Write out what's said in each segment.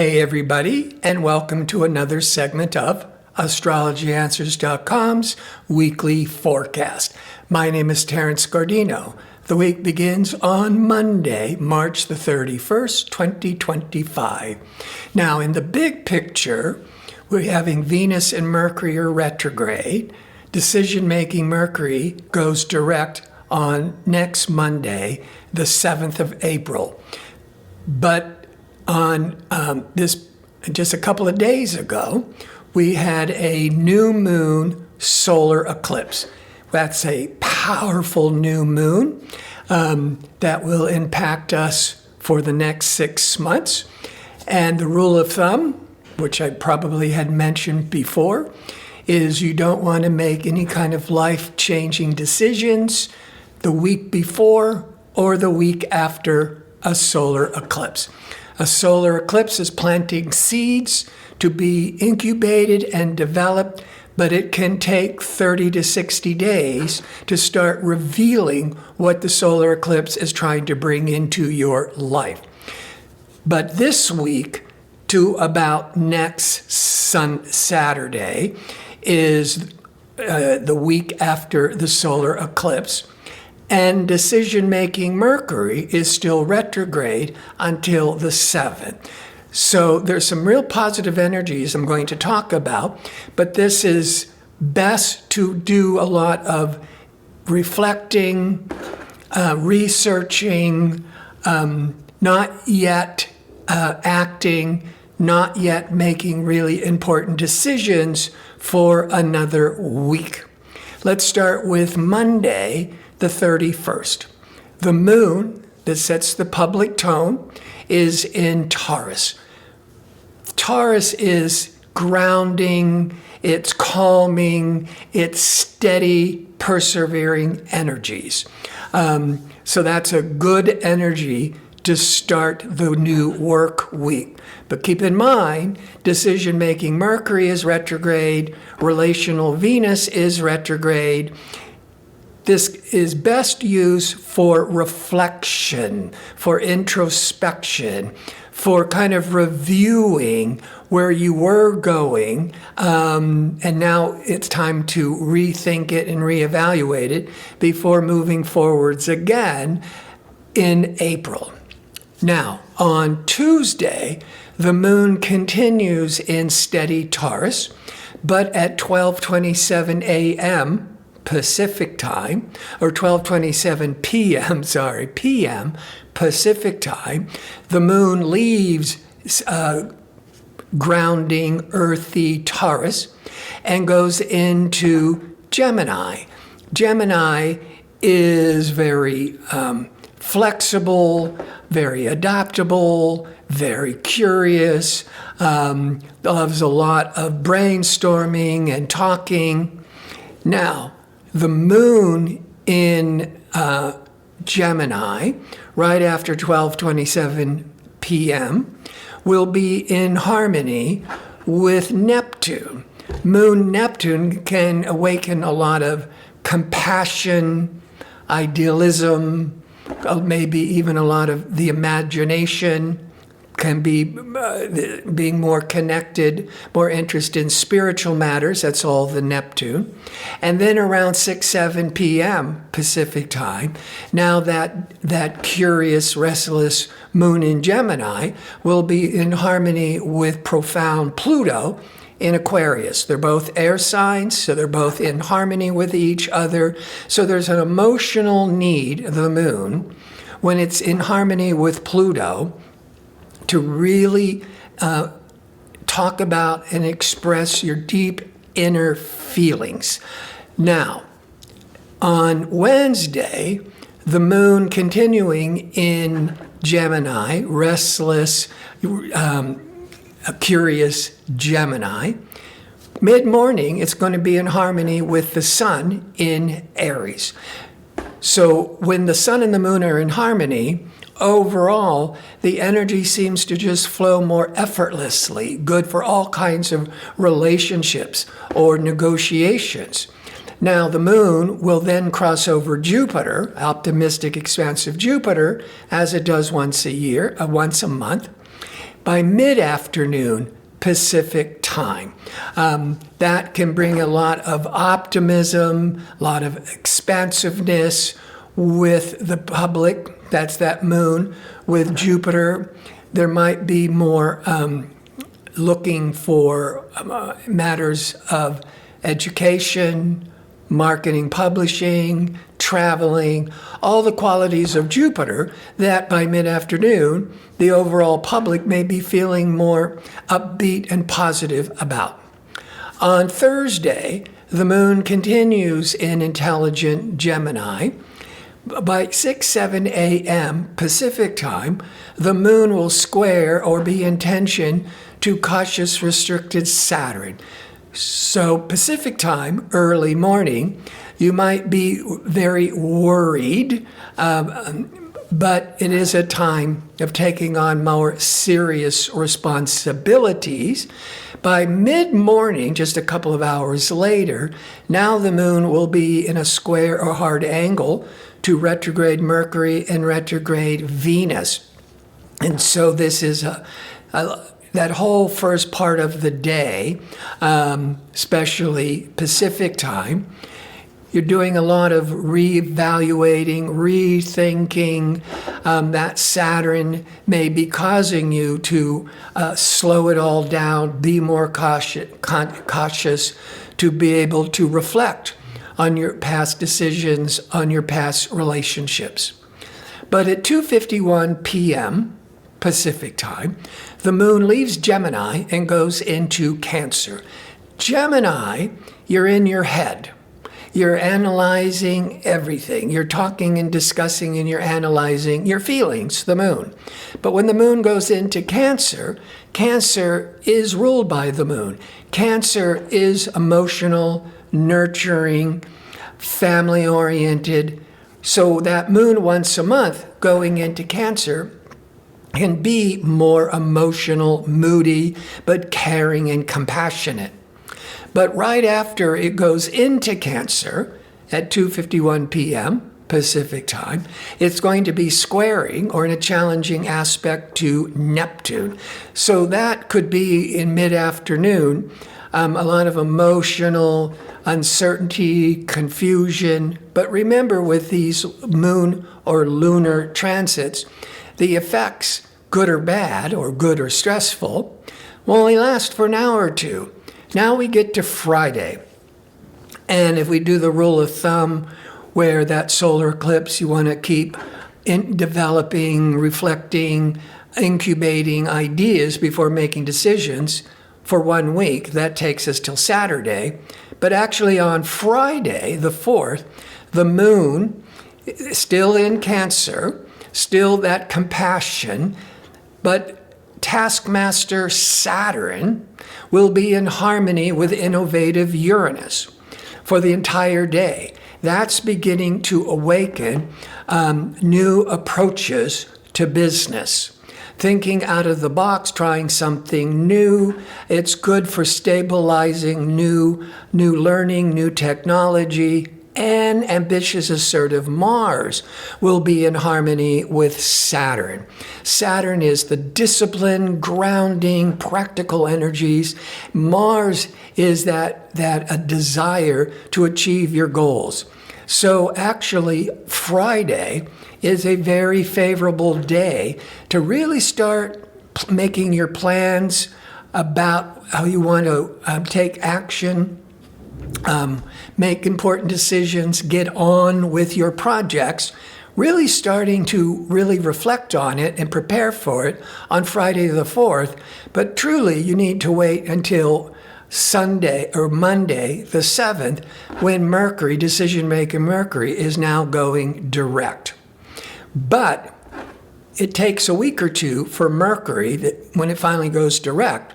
Hey everybody, and welcome to another segment of AstrologyAnswers.com's weekly forecast. My name is Terence. The week begins on Monday, March the 31st, 2025. Now, in the big picture, we're having Venus and Mercury are retrograde. Decision-making Mercury goes direct on next Monday, the 7th of April. But on just a couple of days ago, we had a new moon solar eclipse. That's a powerful new moon that will impact us for the next 6 months. And the rule of thumb, which I probably had mentioned before, is you don't want to make any kind of life-changing decisions the week before or the week after a solar eclipse. A solar eclipse is planting seeds to be incubated and developed, but it can take 30 to 60 days to start revealing what the solar eclipse is trying to bring into your life. But this week to about next Saturday is the week after the solar eclipse. And decision-making Mercury is still retrograde until the 7th. So there's some real positive energies I'm going to talk about, but this is best to do a lot of reflecting, researching, not yet acting, not yet making really important decisions for another week. Let's start with Monday, the 31st. The moon that sets the public tone is in Taurus. Taurus is grounding, it's calming, it's steady, persevering energies. So that's a good energy to start the new work week. But keep in mind, decision-making Mercury is retrograde, relational Venus is retrograde. This is best used for reflection, for introspection, for kind of reviewing where you were going, and now it's time to rethink it and reevaluate it before moving forwards again in April. Now, on Tuesday, the moon continues in steady Taurus, but at 12:27 a.m., Pacific time, or 12:27 p.m. Pacific time, the moon leaves grounding, earthy Taurus and goes into Gemini. Gemini is very flexible, very adaptable, very curious, loves a lot of brainstorming and talking. Now, the moon in Gemini, right after 12:27 p.m., will be in harmony with Neptune. Moon Neptune can awaken a lot of compassion, idealism, maybe even a lot of the imagination, can be being more connected, more interested in spiritual matters. That's all the Neptune. And then around 6-7 p.m. Pacific time, now that curious, restless moon in Gemini will be in harmony with profound Pluto in Aquarius. They're both air signs, so they're both in harmony with each other. So there's an emotional need of the moon when it's in harmony with Pluto to really talk about and express your deep inner feelings. Now, on Wednesday, the moon continuing in Gemini, restless, curious Gemini, mid-morning, it's going to be in harmony with the sun in Aries. So when the sun and the moon are in harmony, overall, the energy seems to just flow more effortlessly, good for all kinds of relationships or negotiations. Now, the moon will then cross over Jupiter, optimistic, expansive Jupiter, as it does once a month. by mid-afternoon Pacific time. That can bring a lot of optimism, a lot of expansiveness with the public. That's that moon. With Jupiter, there might be more looking for matters of education, marketing, publishing, traveling, all the qualities of Jupiter that by mid-afternoon, the overall public may be feeling more upbeat and positive about. On Thursday, the moon continues in intelligent Gemini. By 6-7 a.m. Pacific time, the moon will square or be in tension to cautious restricted Saturn. So Pacific time, early morning, you might be very worried, but it is a time of taking on more serious responsibilities. By mid-morning, just a couple of hours later, now the moon will be in a square or hard angle to retrograde Mercury and retrograde Venus. And so this is that whole first part of the day, especially Pacific time, you're doing a lot of reevaluating, rethinking. That Saturn may be causing you to slow it all down, be more cautious, to be able to reflect on your past decisions, on your past relationships. But at 2:51 p.m. Pacific time, the moon leaves Gemini and goes into Cancer. Gemini, you're in your head. You're analyzing everything. You're talking and discussing and you're analyzing your feelings, the moon. But when the moon goes into Cancer, Cancer is ruled by the moon. Cancer is emotional, nurturing, family-oriented. So that moon once a month going into Cancer can be more emotional, moody, but caring and compassionate. But right after it goes into Cancer at 2:51 p.m. Pacific time, it's going to be squaring or in a challenging aspect to Neptune. So that could be in mid-afternoon, a lot of emotional uncertainty, confusion. But remember, with these moon or lunar transits, the effects, good or bad, or good or stressful, will only last for an hour or two. Now we get to Friday. And if we do the rule of thumb, where that solar eclipse, you want to keep developing, reflecting, incubating ideas before making decisions for 1 week. That takes us till Saturday. But actually on Friday, the 4th, the moon, still in Cancer, still that compassion, but taskmaster Saturn will be in harmony with innovative Uranus for the entire day. That's beginning to awaken new approaches to business. Thinking out of the box, trying something new. It's good for stabilizing new learning, new technology. And ambitious, assertive Mars will be in harmony with Saturn. Saturn is the discipline, grounding, practical energies. Mars is that a desire to achieve your goals. So actually, Friday is a very favorable day to really start making your plans about how you want to take action, make important decisions, get on with your projects, really starting to really reflect on it and prepare for it on Friday the 4th. But truly, you need to wait until Sunday or Monday the 7th, when Mercury, decision-maker Mercury, is now going direct. But it takes a week or two for Mercury, when it finally goes direct,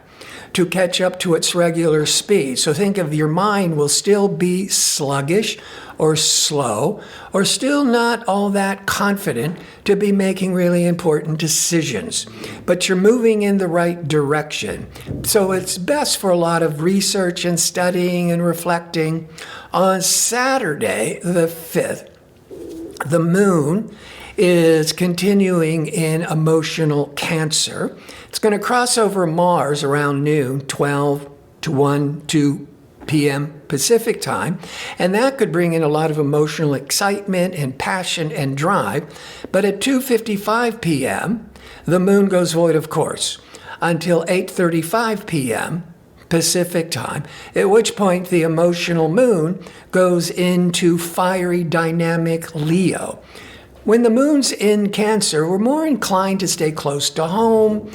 to catch up to its regular speed. So think of your mind will still be sluggish or slow, or still not all that confident to be making really important decisions. But you're moving in the right direction. So it's best for a lot of research and studying and reflecting. On Saturday, the 5th, the moon is continuing in emotional Cancer. It's going to cross over Mars around noon, 12 to 1, 2 p.m. Pacific time, and that could bring in a lot of emotional excitement and passion and drive. But at 2:55 p.m., the moon goes void of course until 8:35 p.m. Pacific time, at which point the emotional moon goes into fiery dynamic Leo. When the moon's in Cancer, we're more inclined to stay close to home,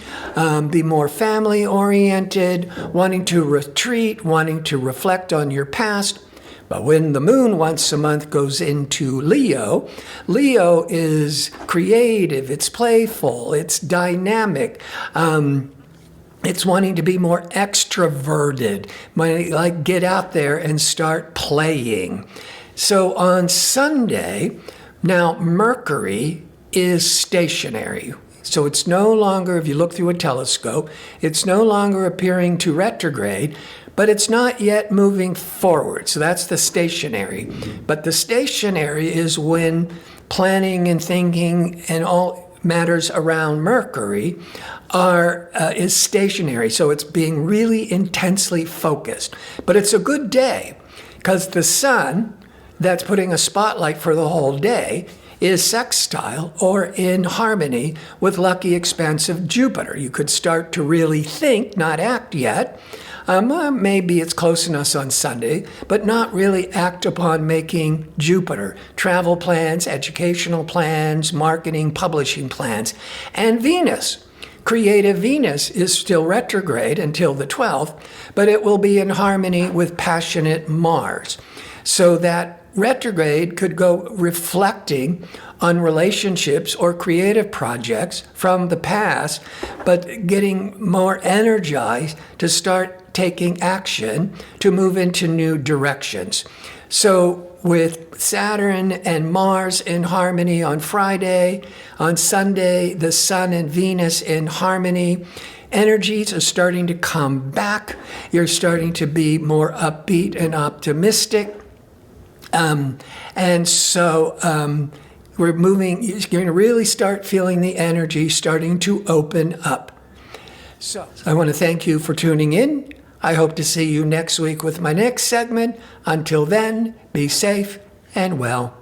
be more family-oriented, wanting to retreat, wanting to reflect on your past. But when the moon once a month goes into Leo, Leo is creative, it's playful, it's dynamic. It's wanting to be more extroverted, like get out there and start playing. So on Sunday, now Mercury is stationary. So it's no longer, if you look through a telescope, it's no longer appearing to retrograde, but it's not yet moving forward. So that's the stationary. But the stationary is when planning and thinking and all matters around Mercury is stationary. So it's being really intensely focused. But it's a good day because the sun, that's putting a spotlight for the whole day, is sextile or in harmony with lucky expansive Jupiter. You could start to really think, not act yet. Maybe it's close enough on Sunday, but not really act upon making Jupiter. Travel plans, educational plans, marketing, publishing plans. And Venus. Creative Venus is still retrograde until the 12th, but it will be in harmony with passionate Mars. So that retrograde could go reflecting on relationships or creative projects from the past, but getting more energized to start taking action to move into new directions. So with Saturn and Mars in harmony on Friday, on Sunday, the Sun and Venus in harmony, energies are starting to come back. You're starting to be more upbeat and optimistic. And so we're moving, you're going to really start feeling the energy starting to open up. So I want to thank you for tuning in. I hope to see you next week with my next segment. Until then, be safe and well.